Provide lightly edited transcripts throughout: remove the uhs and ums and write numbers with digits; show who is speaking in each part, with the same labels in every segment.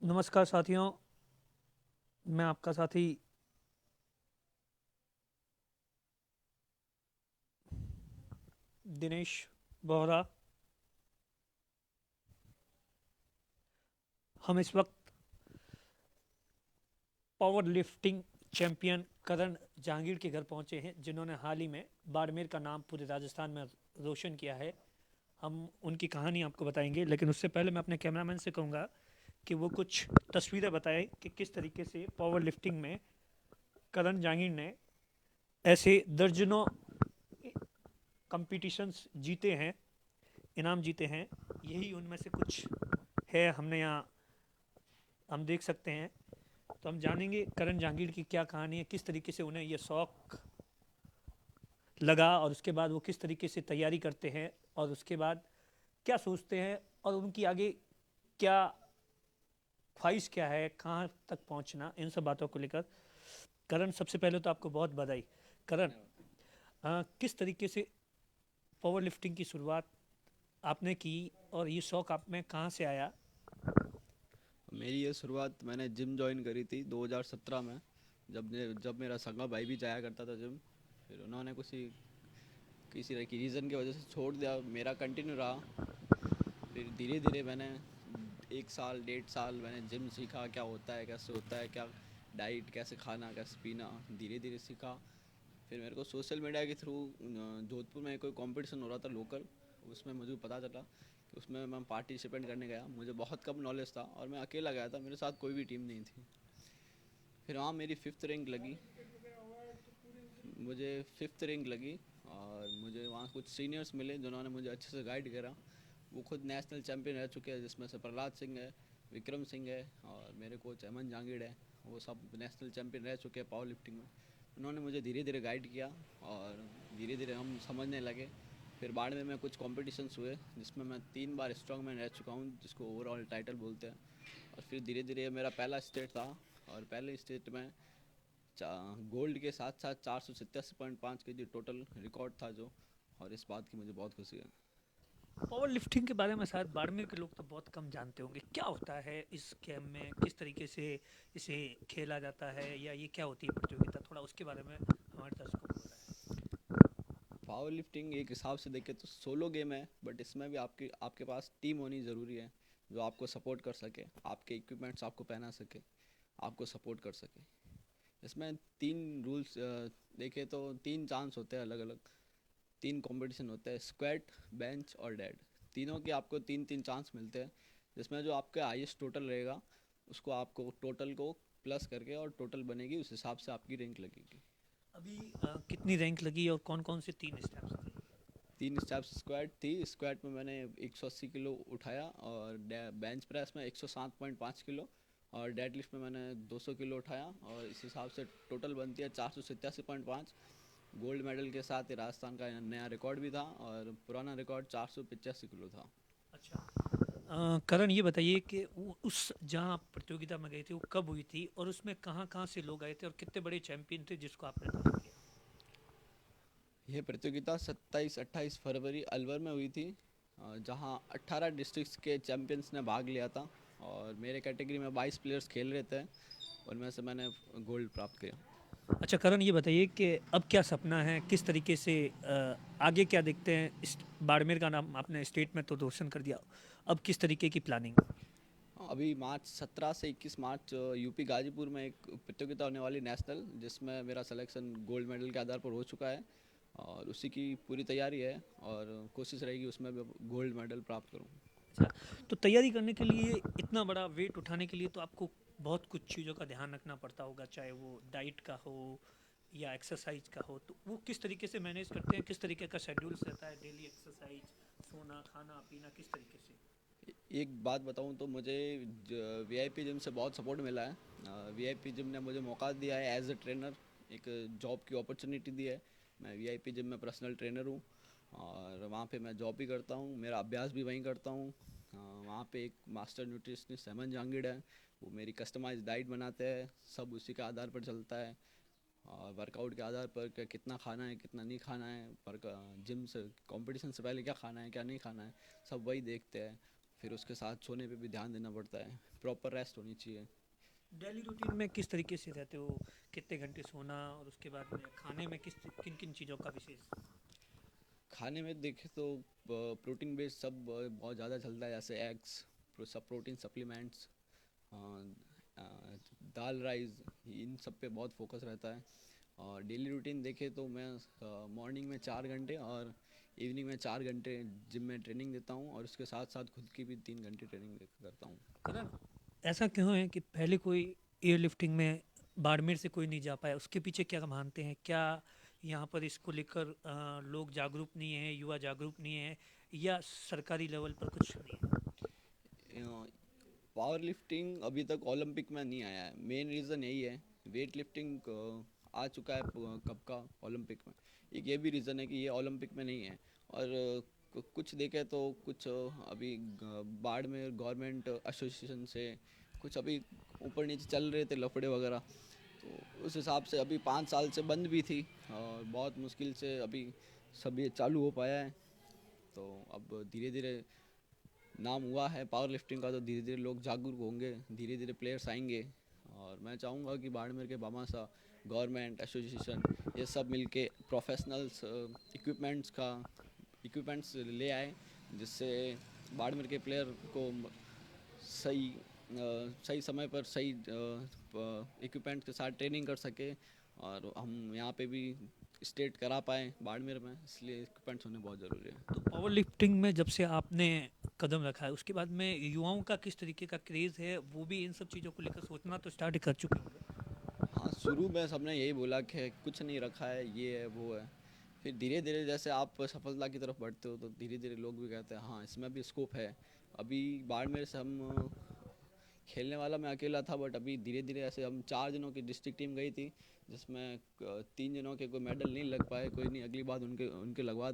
Speaker 1: नमस्कार साथियों। मैं आपका साथी दिनेश बोहरा। हम इस वक्त पावर लिफ्टिंग चैंपियन करण जहांगीर के घर पहुंचे हैं, जिन्होंने हाल ही में बाड़मेर का नाम पूरे राजस्थान में रोशन किया है। हम उनकी कहानी आपको बताएंगे, लेकिन उससे पहले मैं अपने कैमरामैन से कहूँगा कि वो कुछ तस्वीरें बताएं कि किस तरीके से पावर लिफ्टिंग में करण जहांगीर ने ऐसे दर्जनों कंपटीशंस जीते हैं, इनाम जीते हैं। यही उनमें से कुछ है। हमने यहाँ हम देख सकते हैं। तो हम जानेंगे करण जहांगीर की क्या कहानी है, किस तरीके से उन्हें यह शौक लगा और उसके बाद वो किस तरीके से तैयारी करते हैं और उसके बाद क्या सोचते हैं और उनकी आगे क्या ख्वाहिश क्या है, कहाँ तक पहुँचना, इन सब बातों को लेकर। करण, सबसे पहले तो आपको बहुत बधाई। करण, किस तरीके से पावर लिफ्टिंग की शुरुआत आपने की और ये शौक आप में कहाँ से आया?
Speaker 2: मेरी ये शुरुआत मैंने जिम ज्वाइन करी थी 2017 में। जब मेरा सगा भाई भी जाया करता था जिम। फिर उन्होंने किसी तरह की रीज़न की वजह से छोड़ दिया, मेरा कंटिन्यू रहा। फिर धीरे धीरे मैंने 1 साल 1.5 साल मैंने जिम सीखा, क्या होता है, कैसे होता है, क्या डाइट, कैसे खाना, कैसे पीना, धीरे धीरे सीखा। फिर मेरे को सोशल मीडिया के थ्रू जोधपुर में कोई कंपटीशन हो रहा था लोकल, उसमें मुझे पता चला कि उसमें मैं पार्टिसिपेंट करने गया। मुझे बहुत कम नॉलेज था और मैं अकेला गया था, मेरे साथ कोई भी टीम नहीं थी। फिर वहाँ मेरी फिफ्थ रैंक लगी, मुझे फिफ्थ रैंक लगी। और मुझे वहाँ कुछ सीनियर्स मिले जिन्होंने मुझे अच्छे से गाइड करा। वो खुद नेशनल चैम्पियन रह चुके हैं, जिसमें से प्रहलाद सिंह है, विक्रम सिंह है और मेरे कोच अमन जहांगीर है। वो सब नेशनल चैम्पियन रह चुके हैं पावर लिफ्टिंग में। उन्होंने मुझे धीरे धीरे गाइड किया और धीरे धीरे हम समझने लगे। फिर बाद में कुछ कॉम्पिटिशन्स हुए जिसमें मैं 3 बार स्ट्रॉन्ग मैन रह चुका हूँ, जिसको ओवरऑल टाइटल बोलते हैं। और फिर धीरे धीरे मेरा पहला स्टेट था और पहले स्टेट में गोल्ड के साथ साथ 487.5 kg टोटल रिकॉर्ड था जो। और इस बात की मुझे बहुत खुशी है।
Speaker 1: पावर लिफ्टिंग के बारे में शायद बाड़मेर के लोग तो बहुत कम जानते होंगे। क्या होता है इस गेम में, किस तरीके से इसे खेला जाता है, या ये क्या होती है प्रतियोगिता, थोड़ा उसके बारे में हमारे दर्शकों को बताएं।
Speaker 2: पावर लिफ्टिंग एक हिसाब से देखें तो सोलो गेम है, बट इसमें भी आपके आपके पास टीम होनी ज़रूरी है, जो आपको सपोर्ट कर सके, आपके इक्विपमेंट्स आपको पहना सके, आपको सपोर्ट कर सके। इसमें 3 रूल्स देखें तो 3 चांस होते हैं अलग अलग। 3 कंपटीशन होते हैं, स्क्वाट, बेंच और डेड। तीनों के आपको 3 3 चांस मिलते हैं, जिसमें जो आपका हाईएस्ट टोटल रहेगा उसको आपको टोटल को प्लस करके और टोटल बनेगी, उस हिसाब से आपकी रैंक लगेगी।
Speaker 1: अभी कितनी रैंक लगी और कौन कौन से तीन स्टेप्स थे?
Speaker 2: 3 स्टेप्स स्क्वाट थी। स्क्वाट में मैंने 180 किलो उठाया और बेंच प्रेस में 107.5 किलो और डेड लिफ्ट में मैंने 200 किलो उठाया। और इस हिसाब से टोटल बनती है 487.5। गोल्ड मेडल के साथ ये राजस्थान का नया रिकॉर्ड भी था और पुराना रिकॉर्ड 485 किलो था।
Speaker 1: अच्छा। करण, ये बताइए कि उस जहाँ आप प्रतियोगिता में गए थे वो कब हुई थी और उसमें कहाँ कहाँ से लोग आए थे और कितने बड़े चैंपियन थे जिसको आपने पसंद किया?
Speaker 2: यह प्रतियोगिता 27-28 फरवरी अलवर में हुई थी, जहां 18 डिस्ट्रिक्ट्स के चैंपियंस ने भाग लिया था। और मेरे कैटेगरी में 22 प्लेयर्स खेल रहे थे, उनमें से मैंने गोल्ड प्राप्त किया।
Speaker 1: अच्छा करण, ये बताइए कि अब क्या सपना है, किस तरीके से आगे क्या देखते हैं? बाड़मेर का नाम आपने स्टेट में तो रोशन कर दिया, अब किस तरीके की प्लानिंग?
Speaker 2: अभी मार्च 17 से 21 मार्च यूपी गाजीपुर में एक प्रतियोगिता होने वाली नेशनल, जिसमें मेरा सिलेक्शन गोल्ड मेडल के आधार पर हो चुका है और उसी की पूरी तैयारी है और कोशिश रहेगी उसमें भी गोल्ड मेडल प्राप्त करूँ।
Speaker 1: अच्छा, तो तैयारी करने के लिए, इतना बड़ा वेट उठाने के लिए तो आपको बहुत कुछ चीज़ों का ध्यान रखना पड़ता होगा, चाहे वो डाइट का हो या एक्सरसाइज का हो। तो वो किस तरीके से मैनेज करते हैं, किस तरीके का शेड्यूल्स रहता है, डेली एक्सरसाइज, सोना, खाना पीना, किस तरीके से?
Speaker 2: एक बात बताऊं तो मुझे वीआईपी जिम से बहुत सपोर्ट मिला है। वीआईपी जिम ने मुझे मौका दिया है एज ए ट्रेनर, एक जॉब की अपॉर्चुनिटी दी है। मैं वीआईपी जिम में पर्सनल ट्रेनर हूँ और वहाँ पे मैं जॉब भी करता हूँ, मेरा अभ्यास भी वहीं करता हूँ। वहाँ पे एक मास्टर न्यूट्रिशनिस्ट हेमन जहांगीर है, वो मेरी कस्टमाइज डाइट बनाते हैं, सब उसी के आधार पर चलता है। और वर्कआउट के आधार पर कितना खाना है कितना नहीं खाना है, पर जिम से कंपटीशन से पहले क्या खाना है क्या नहीं खाना है, सब वही देखते हैं। फिर उसके साथ सोने पे भी ध्यान देना पड़ता है, प्रॉपर रेस्ट होनी चाहिए।
Speaker 1: डेली रूटीन में किस तरीके से रहते हो? कितने घंटे सोना और उसके बाद में खाने में किन किन चीज़ों का विशेष?
Speaker 2: खाने में देखें तो प्रोटीन बेस्ड सब बहुत ज़्यादा चलता है, जैसे एग्स, सब प्रोटीन सप्लीमेंट्स, दाल, राइस, इन सब पे बहुत फोकस रहता है। और डेली रूटीन देखें तो मैं मॉर्निंग में 4 घंटे और इवनिंग में 4 घंटे जिम में ट्रेनिंग देता हूँ, और उसके साथ साथ खुद की भी 3 घंटे ट्रेनिंग करता हूँ।
Speaker 1: करण, ऐसा क्यों है कि पहले कोई एयर लिफ्टिंग में बाड़मेर से कोई नहीं जा पाया? उसके पीछे क्या मानते हैं? क्या यहाँ पर इसको लेकर लोग जागरूक नहीं है, युवा जागरूक नहीं है, या सरकारी लेवल पर कुछ नहीं है?
Speaker 2: पावर लिफ्टिंग अभी तक ओलंपिक में नहीं आया है, मेन रीज़न यही है। वेट लिफ्टिंग आ चुका है कब का ओलंपिक में, एक ये भी रीज़न है कि ये ओलंपिक में नहीं है। और कुछ देखें तो कुछ अभी बाढ़ में गवर्नमेंट एसोसिएशन से कुछ अभी ऊपर नीचे चल रहे थे लफड़े वगैरह, तो उस हिसाब से अभी 5 साल से बंद भी थी, और बहुत मुश्किल से अभी सब ये चालू हो पाया है। तो अब धीरे धीरे नाम हुआ है पावर लिफ्टिंग का, तो धीरे धीरे लोग जागरूक होंगे, धीरे धीरे प्लेयर्स आएंगे। और मैं चाहूँगा कि बाड़मेर के भामाशाह गवर्नमेंट एसोसिएशन ये सब मिलके प्रोफेशनल्स इक्विपमेंट्स ले आए, जिससे बाड़मेर के प्लेयर को सही समय पर सही इक्विपमेंट के साथ ट्रेनिंग कर सके, और हम यहाँ पे भी स्टेट करा पाएँ बाड़मेर में, इसलिए इक्विपमेंट्स होने बहुत ज़रूरी है।
Speaker 1: तो पावर लिफ्टिंग में जब से आपने कदम रखा है, उसके बाद में युवाओं का किस तरीके का क्रेज़ है? वो भी इन सब चीज़ों को लेकर सोचना तो स्टार्ट कर चुके होंगे।
Speaker 2: हाँ, शुरू में सबने यही बोला कि कुछ नहीं रखा है, ये है वो है। फिर धीरे धीरे जैसे आप सफलता की तरफ बढ़ते हो, तो धीरे धीरे लोग भी कहते हैं हाँ इसमें भी स्कोप है। अभी बाड़मेर से हम खेलने वाला मैं अकेला था, बट अभी धीरे धीरे ऐसे हम 4 जनों की डिस्ट्रिक्ट टीम गई थी, जिसमें 3 जनों के कोई मेडल नहीं लग पाए, कोई नहीं, अगली बार उनके उनके लगवा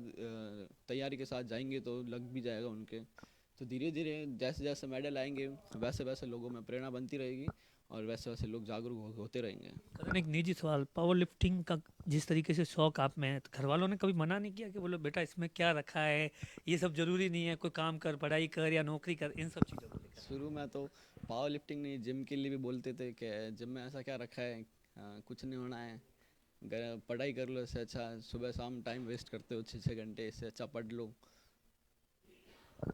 Speaker 2: तैयारी के साथ जाएंगे तो लग भी जाएगा उनके। तो धीरे धीरे जैसे जैसे मेडल आएंगे वैसे वैसे लोगों में प्रेरणा बनती रहेगी, और वैसे वैसे लोग जागरूक होते रहेंगे।
Speaker 1: करण, एक निजी सवाल, पावर लिफ्टिंग का जिस तरीके से शौक आप में है, तो घर वालों ने कभी मना नहीं किया कि बोलो बेटा इसमें क्या रखा है, ये सब जरूरी नहीं है, कोई काम कर, पढ़ाई कर या नौकरी कर, इन सब चीज़ों को लेकर?
Speaker 2: शुरू में तो पावर लिफ्टिंग नहीं, जिम के लिए भी बोलते थे कि जिम में ऐसा क्या रखा है, कुछ नहीं होना है, पढ़ाई कर लो, इससे अच्छा सुबह शाम टाइम वेस्ट करते हो 6 6 घंटे, इससे अच्छा पढ़ लो।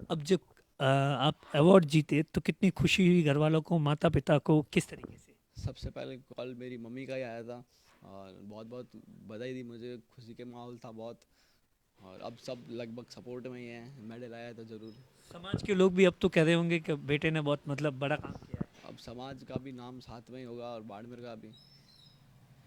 Speaker 1: अब जब आप अवार्ड जीते तो कितनी खुशी हुई घर वालों को, माता पिता को, किस तरीके से?
Speaker 2: सबसे पहले कॉल मेरी मम्मी का ही आया था, और बहुत बहुत बधाई दी मुझे, खुशी के माहौल था बहुत। और अब सब लगभग सपोर्ट में ही है, मेडल आया है तो ज़रूर।
Speaker 1: समाज के लोग भी अब तो कह रहे होंगे कि बेटे ने बहुत मतलब बड़ा काम किया है।
Speaker 2: अब समाज का भी नाम साथ में ही होगा, और बाड़मेर का भी।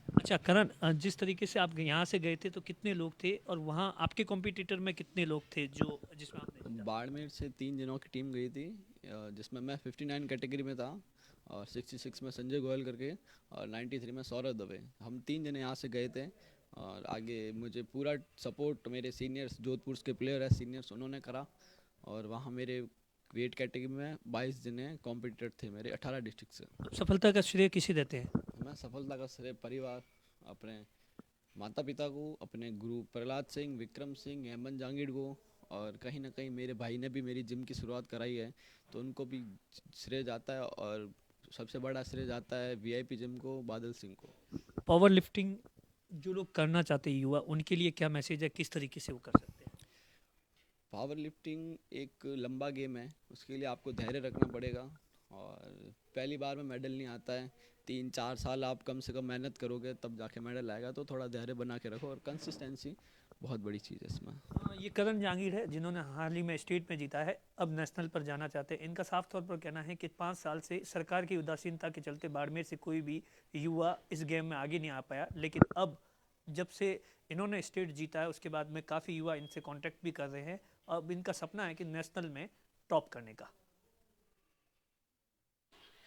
Speaker 1: अच्छा करण, जिस तरीके से आप यहाँ से गए थे तो कितने लोग थे, और वहाँ आपके कॉम्पिटिटर में कितने लोग थे जो जिसमें आपने जीता?
Speaker 2: बाड़मेर से 3 जनों की टीम गई थी, जिसमें मैं 59 कैटेगरी में था, और 66 में संजय गोयल करके, और 93 में सौरभ दवे। हम 3 जने यहाँ से गए थे, और आगे मुझे पूरा सपोर्ट मेरे सीनियर्स, जोधपुर के प्लेयर है सीनियर्स, उन्होंने करा। और वहाँ मेरे वेट कैटेगरी में 22 जने कॉम्पिटिटर थे मेरे 18 डिस्ट्रिक्ट से।
Speaker 1: अब सफलता का श्रेय किसे देते हैं?
Speaker 2: मैं सफलता का श्रेय परिवार, अपने माता पिता को, अपने गुरु प्रहलाद सिंह, विक्रम सिंह, हेमंत जांगीड़ को, और कहीं ना कहीं मेरे भाई ने भी मेरी जिम की शुरुआत कराई है, तो उनको भी श्रेय जाता है। और सबसे बड़ा श्रेय जाता है वीआईपी जिम को, बादल सिंह को।
Speaker 1: पावर लिफ्टिंग जो लोग करना चाहते हैं युवा, उनके लिए क्या मैसेज है, किस तरीके से वो कर सकते हैं?
Speaker 2: पावर लिफ्टिंग एक लंबा गेम है, उसके लिए आपको धैर्य रखना पड़ेगा, और पहली बार में मेडल नहीं आता है। 3 4 साल आप कम से कम मेहनत करोगे तब जाके मेडल आएगा, तो थोड़ा धैर्य बना के रखो, और कंसिस्टेंसी बहुत बड़ी चीज़ है इसमें।
Speaker 1: हाँ, ये करण जहांगीर है जिन्होंने हाल ही में स्टेट में जीता है, अब नेशनल पर जाना चाहते हैं। इनका साफ तौर पर कहना है कि 5 साल से सरकार की उदासीनता के चलते बाड़मेर से कोई भी युवा इस गेम में आगे नहीं आ पाया, लेकिन अब जब से इन्होंने स्टेट जीता है उसके बाद में काफ़ी युवा इनसे कांटेक्ट भी कर रहे हैं। अब इनका सपना है कि नेशनल में टॉप करने का।